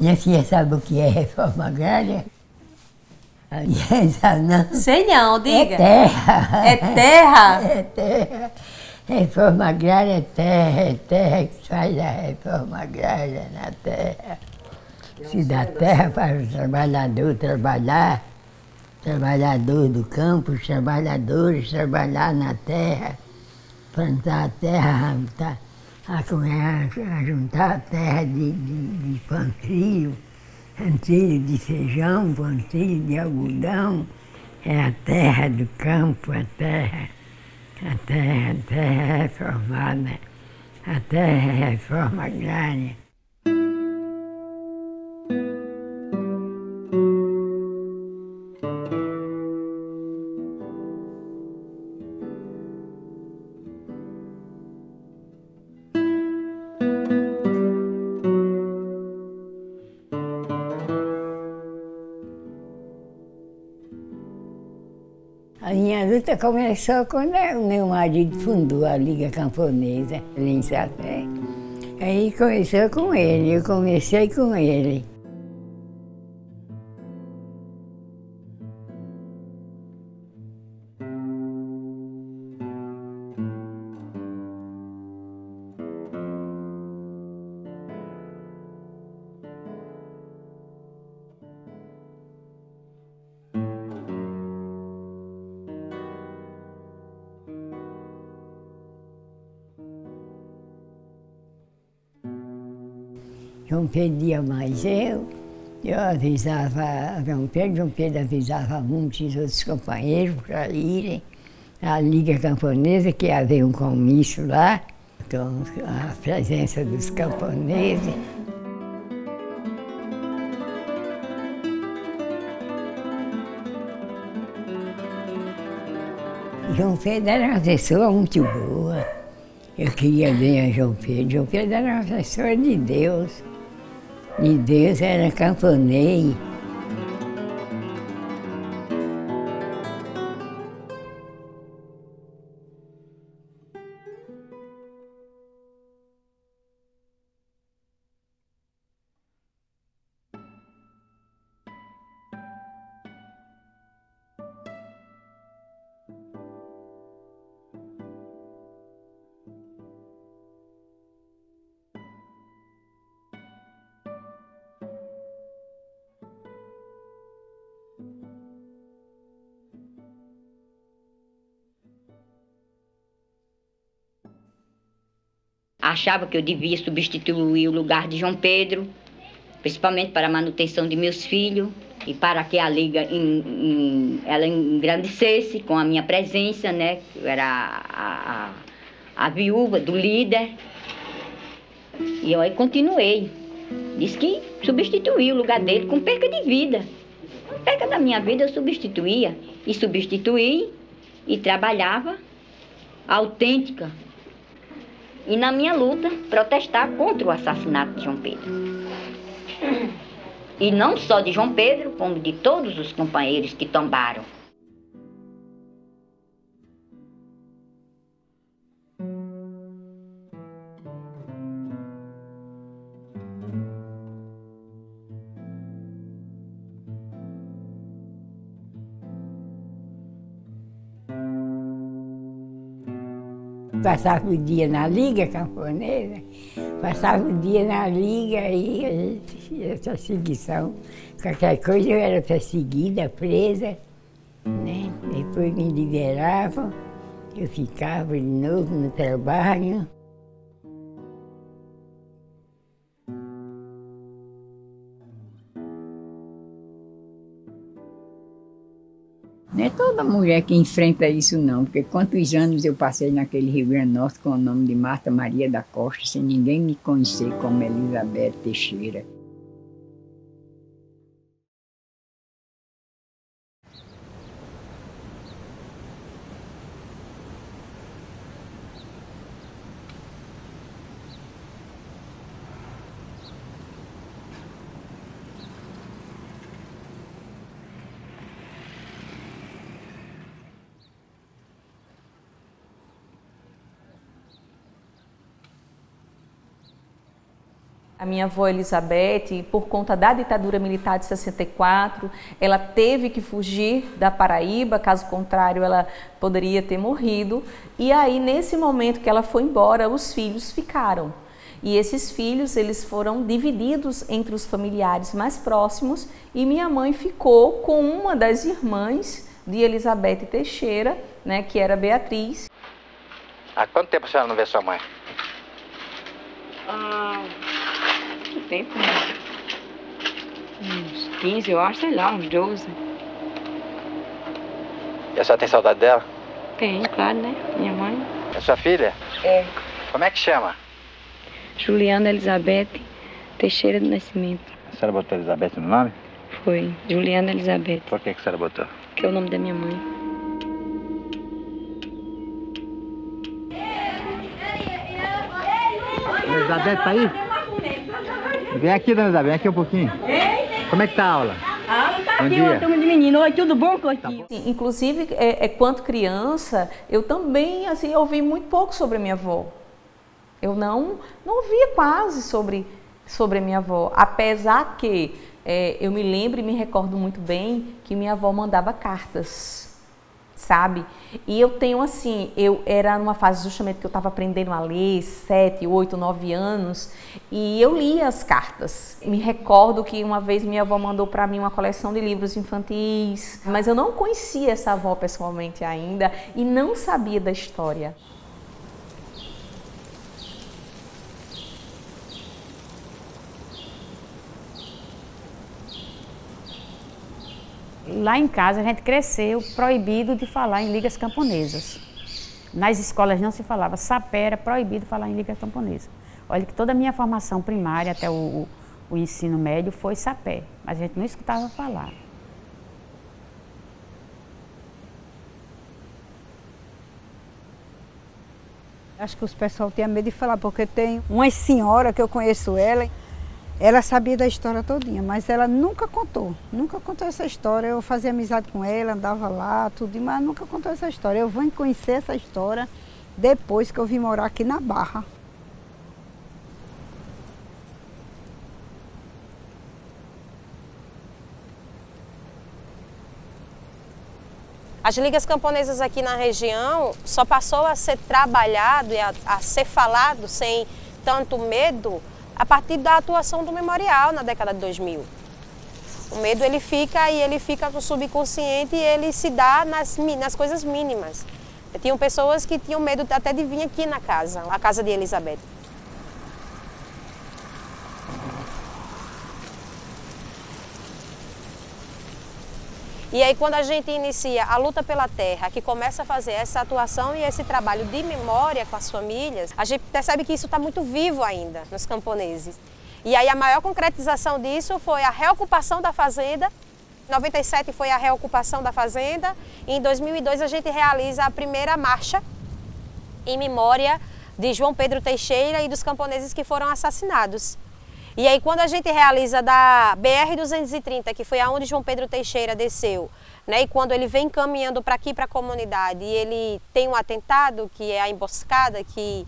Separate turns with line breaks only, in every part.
Minha filha sabe o que é reforma agrária? Sabe não?
Sei não, diga.
É terra.
É terra?
É terra. Reforma agrária é terra que faz a reforma agrária na terra. Se dá terra para o trabalhador trabalhar, trabalhador do campo, os trabalhadores trabalhar na terra, plantar a terra, juntar a terra de plantio, plantio de feijão, plantio de algodão, é a terra do campo, a terra reformada, a terra é reforma agrária. A minha luta começou quando o meu marido fundou a Liga Camponesa, ali em Sapé. Aí começou com ele, eu comecei com ele. João Pedro ia mais eu avisava João Pedro avisava muitos outros companheiros para irem à Liga Camponesa, que ia haver um comício lá, com a presença dos camponeses. João Pedro era uma pessoa muito boa. Eu queria bem a João Pedro. João Pedro era uma pessoa de Deus. De Deus, era camponês.
Achava que eu devia substituir o lugar de João Pedro, principalmente para a manutenção de meus filhos e para que a Liga ela engrandecesse com a minha presença, né? Eu era a viúva do líder. E eu aí continuei. Disse que substituí o lugar dele com perca de vida. Com perca da minha vida eu substituía. E substituí e trabalhava autêntica. E na minha luta, protestar contra o assassinato de João Pedro. E não só de João Pedro, como de todos os companheiros que tombaram.
Passava o dia na Liga Camponesa, passava o dia na Liga e essa perseguição. Qualquer coisa eu era perseguida, presa, né? Depois me liberavam, eu ficava de novo no trabalho.
Não é toda mulher que enfrenta isso não, porque quantos anos eu passei naquele Rio Grande do Norte com o nome de Marta Maria da Costa, sem ninguém me conhecer como Elizabeth Teixeira.
A minha avó Elizabeth, por conta da ditadura militar de 64, ela teve que fugir da Paraíba, caso contrário ela poderia ter morrido. E aí, nesse momento que ela foi embora, os filhos ficaram. E esses filhos, eles foram divididos entre os familiares mais próximos e minha mãe ficou com uma das irmãs de Elizabeth Teixeira, né, que era Beatriz.
Há quanto tempo a senhora não vê sua mãe?
Muito tempo, né? Uns 15, eu acho, sei lá, uns 12.
E a senhora tem saudade dela?
Tem, claro, né? Minha mãe.
É sua filha?
É.
Como é que chama?
Juliana Elizabeth Teixeira do Nascimento.
A senhora botou Elizabeth no nome?
Foi, Juliana Elizabeth,
Por que a senhora botou?
que é o nome da minha mãe.
Elizabeth, tá aí? Vem aqui, dona Elizabeth, vem aqui um pouquinho. Como é que tá a aula?
Tá aqui uma turma de menino. Oi, tudo bom, Cotinho?
Inclusive, quando criança, eu também assim, ouvi muito pouco sobre a minha avó. Eu não ouvia quase sobre a minha avó, apesar que eu me lembro e me recordo muito bem que minha avó mandava cartas, sabe? E eu tenho assim, eu era numa fase justamente que eu estava aprendendo a ler, 7, 8, 9 anos, e eu lia as cartas. Me recordo que uma vez minha avó mandou para mim uma coleção de livros infantis, mas eu não conhecia essa avó pessoalmente ainda e não sabia da história.
Lá em casa a gente cresceu proibido de falar em ligas camponesas. Nas escolas não se falava, sapé era proibido falar em liga camponesa. Olha que toda a minha formação primária até o ensino médio foi sapé, mas a gente não escutava falar.
Acho que os pessoal tinham medo de falar, porque tem uma senhora que eu conheço ela sabia da história todinha, mas ela nunca contou essa história. Eu fazia amizade com ela, andava lá, tudo, mas nunca contou essa história. Eu vim conhecer essa história depois que eu vim morar aqui na Barra.
As ligas camponesas aqui na região só passou a ser trabalhado e a ser falado sem tanto medo a partir da atuação do memorial na década de 2000. O medo ele fica com o subconsciente e ele se dá nas coisas mínimas. Tinham pessoas que tinham medo até de vir aqui na casa, a casa de Elizabeth. E aí quando a gente inicia a luta pela terra, que começa a fazer essa atuação e esse trabalho de memória com as famílias, a gente percebe que isso está muito vivo ainda nos camponeses. E aí a maior concretização disso foi a reocupação da fazenda. Em 97 foi a reocupação da fazenda e em 2002 a gente realiza a primeira marcha em memória de João Pedro Teixeira e dos camponeses que foram assassinados. E aí quando a gente realiza da BR-230, que foi aonde João Pedro Teixeira desceu, né, e quando ele vem caminhando para aqui, para a comunidade, e ele tem um atentado, que é a emboscada, que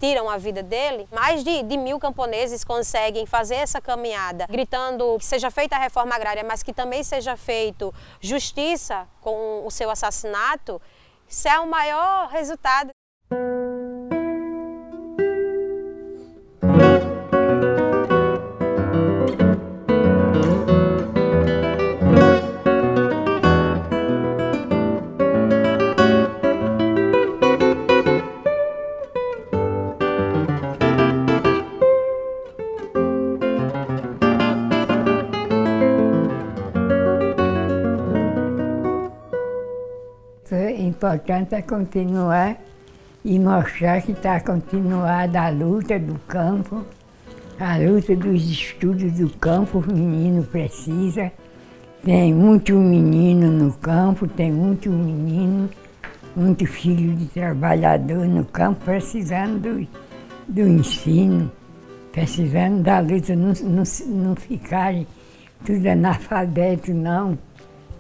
tiram a vida dele, mais de 1000 camponeses conseguem fazer essa caminhada, gritando que seja feita a reforma agrária, mas que também seja feito justiça com o seu assassinato. Isso é o maior resultado.
O importante é continuar e mostrar que está continuada a luta do campo, a luta dos estudos do campo. O menino precisa. Tem muito menino no campo, tem muito menino, muito filho de trabalhador no campo precisando do ensino, precisando da luta, não ficarem tudo analfabeto, não.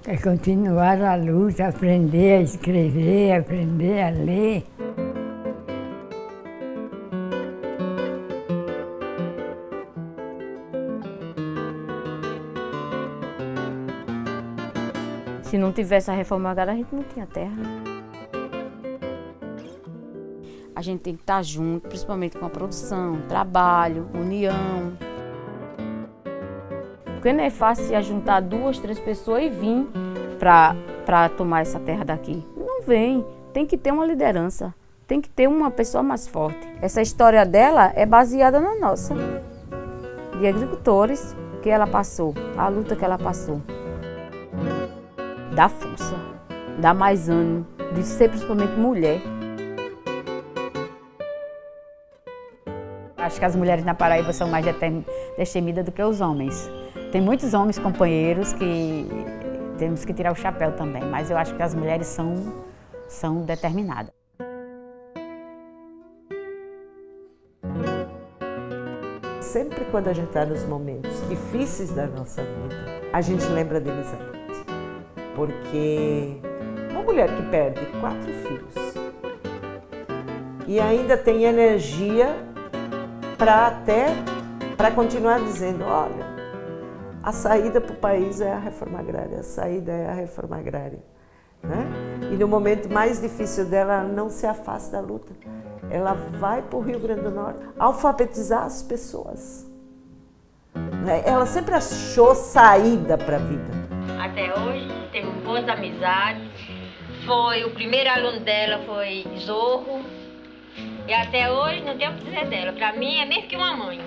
É continuar a luta, aprender a escrever, aprender a ler.
Se não tivesse a reforma agrária, a gente não tinha terra. A gente tem que estar junto, principalmente com a produção, trabalho, união. Porque não é fácil se juntar 2, 3 pessoas e vir para tomar essa terra daqui. Não vem, tem que ter uma liderança, tem que ter uma pessoa mais forte. Essa história dela é baseada na nossa, de agricultores que ela passou, a luta que ela passou. Dá força, dá mais ânimo, de ser principalmente mulher. Acho que as mulheres na Paraíba são mais destemidas do que os homens. Tem muitos homens companheiros que temos que tirar o chapéu também, mas eu acho que as mulheres são determinadas.
Sempre quando a gente está nos momentos difíceis da nossa vida, a gente lembra de Elizabeth. Porque uma mulher que perde 4 filhos e ainda tem energia para continuar dizendo, olha, a saída para o país é a reforma agrária, a saída é a reforma agrária. Né? E no momento mais difícil dela, ela não se afasta da luta. Ela vai para o Rio Grande do Norte alfabetizar as pessoas. Né? Ela sempre achou saída para a vida.
Até hoje, teve boas amizades. O primeiro aluno dela foi Zorro. E até hoje não tenho o que dizer dela. Para mim é mesmo que uma mãe.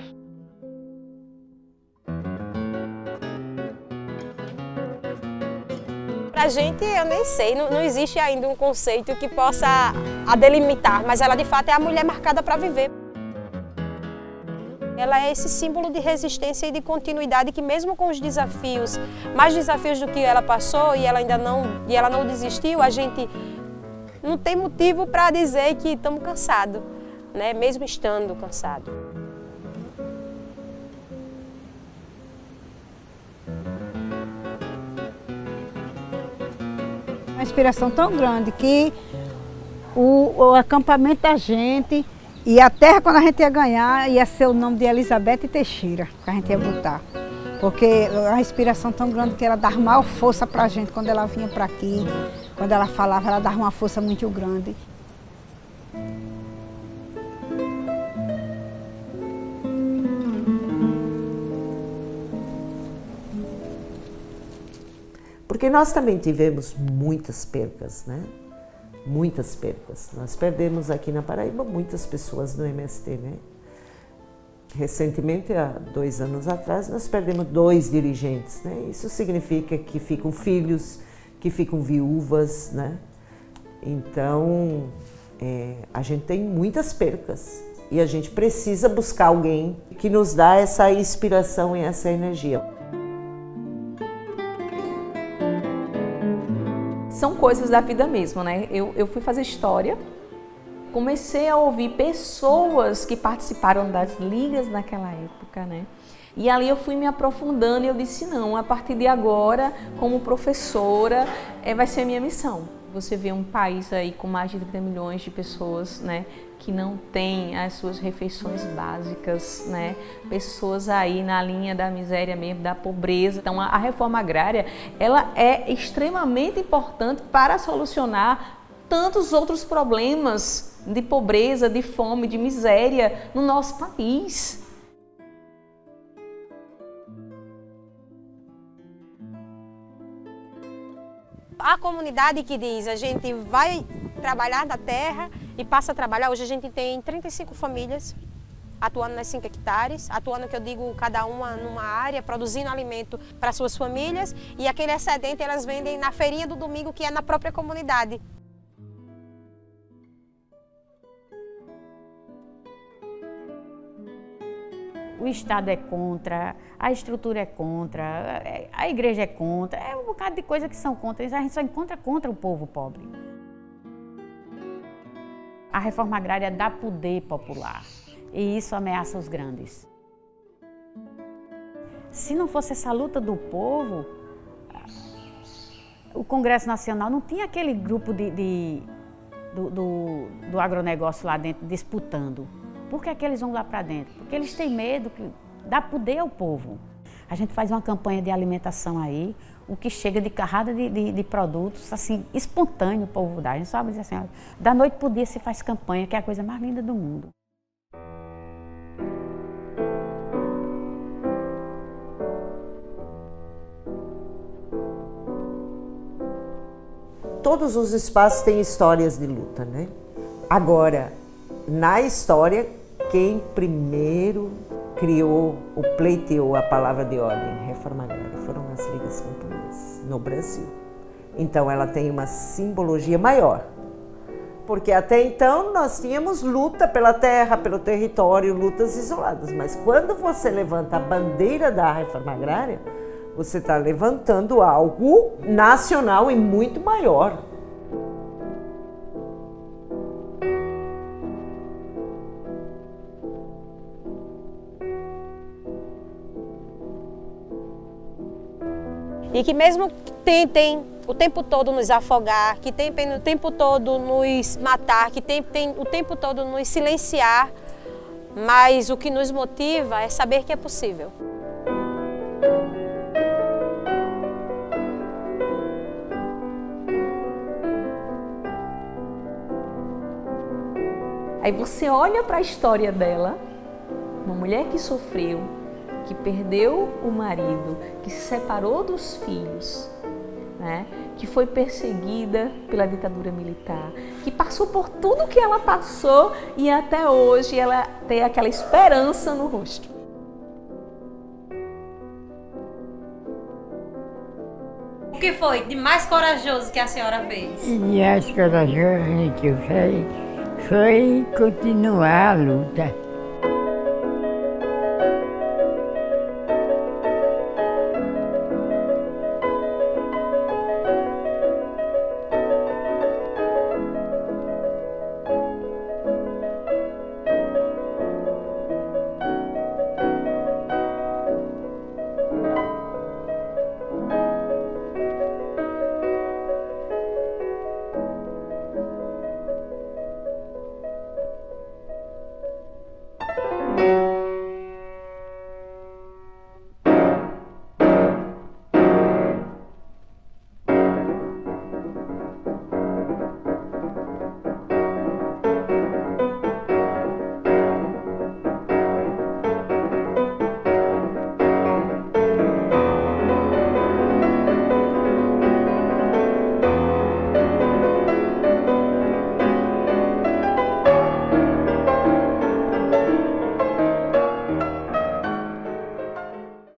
Pra gente, eu nem sei, não existe ainda um conceito que possa a delimitar, mas ela de fato é a mulher marcada para viver. Ela é esse símbolo de resistência e de continuidade que mesmo com os desafios, mais desafios do que ela passou e ela não desistiu, a gente não tem motivo para dizer que estamos cansados, né? Mesmo estando cansados.
Uma inspiração tão grande que o acampamento da gente e a terra, quando a gente ia ganhar, ia ser o nome de Elizabeth Teixeira, que a gente ia botar. Porque a inspiração tão grande que ela dava maior força para a gente quando ela vinha para aqui. Quando ela falava, ela dava uma força muito grande.
Porque nós também tivemos muitas percas, né? Muitas percas. Nós perdemos aqui na Paraíba muitas pessoas no MST, né? Recentemente, há 2 anos atrás, nós perdemos 2 dirigentes, né? Isso significa que ficam filhos, que ficam viúvas, né? Então, a gente tem muitas percas e a gente precisa buscar alguém que nos dá essa inspiração e essa energia.
São coisas da vida mesmo, né? Eu fui fazer história, comecei a ouvir pessoas que participaram das ligas naquela época, né? E ali eu fui me aprofundando e eu disse, não, a partir de agora, como professora, vai ser a minha missão. Você vê um país aí com mais de 30 milhões de pessoas, né, que não tem as suas refeições básicas, né, pessoas aí na linha da miséria mesmo, da pobreza. Então a reforma agrária, ela é extremamente importante para solucionar tantos outros problemas de pobreza, de fome, de miséria no nosso país.
A comunidade que diz, a gente vai trabalhar da terra e passa a trabalhar. Hoje a gente tem 35 famílias atuando nas 5 hectares, atuando, que eu digo, cada uma numa área, produzindo alimento para suas famílias, e aquele excedente elas vendem na feirinha do domingo, que é na própria comunidade.
O Estado é contra, a estrutura é contra, a igreja é contra, um bocado de coisa que são contra. A gente só encontra contra o povo pobre. A reforma agrária dá poder popular e isso ameaça os grandes. Se não fosse essa luta do povo, o Congresso Nacional não tinha aquele grupo do agronegócio lá dentro disputando. Por que é que eles vão lá para dentro? Porque eles têm medo que dá poder ao povo. A gente faz uma campanha de alimentação aí, o que chega de carrada de produtos, assim, espontâneo o povo dá. A gente sabe dizer assim, olha, da noite pro dia se faz campanha, que é a coisa mais linda do mundo.
Todos os espaços têm histórias de luta, né? Agora, na história, quem primeiro criou ou pleiteou a palavra de ordem, reforma agrária, foram as ligas camponesas no Brasil. Então ela tem uma simbologia maior, porque até então nós tínhamos luta pela terra, pelo território, lutas isoladas, mas quando você levanta a bandeira da reforma agrária, você está levantando algo nacional e muito maior.
E que mesmo que tentem o tempo todo nos afogar, que tentem o tempo todo nos matar, que tentem o tempo todo nos silenciar, mas o que nos motiva é saber que é possível.
Aí você olha para a história dela, uma mulher que sofreu, que perdeu o marido, que se separou dos filhos, né? Que foi perseguida pela ditadura militar, que passou por tudo que ela passou e até hoje ela tem aquela esperança no rosto.
O que foi de mais corajoso que a senhora fez?
E mais corajoso que eu fiz foi continuar a luta.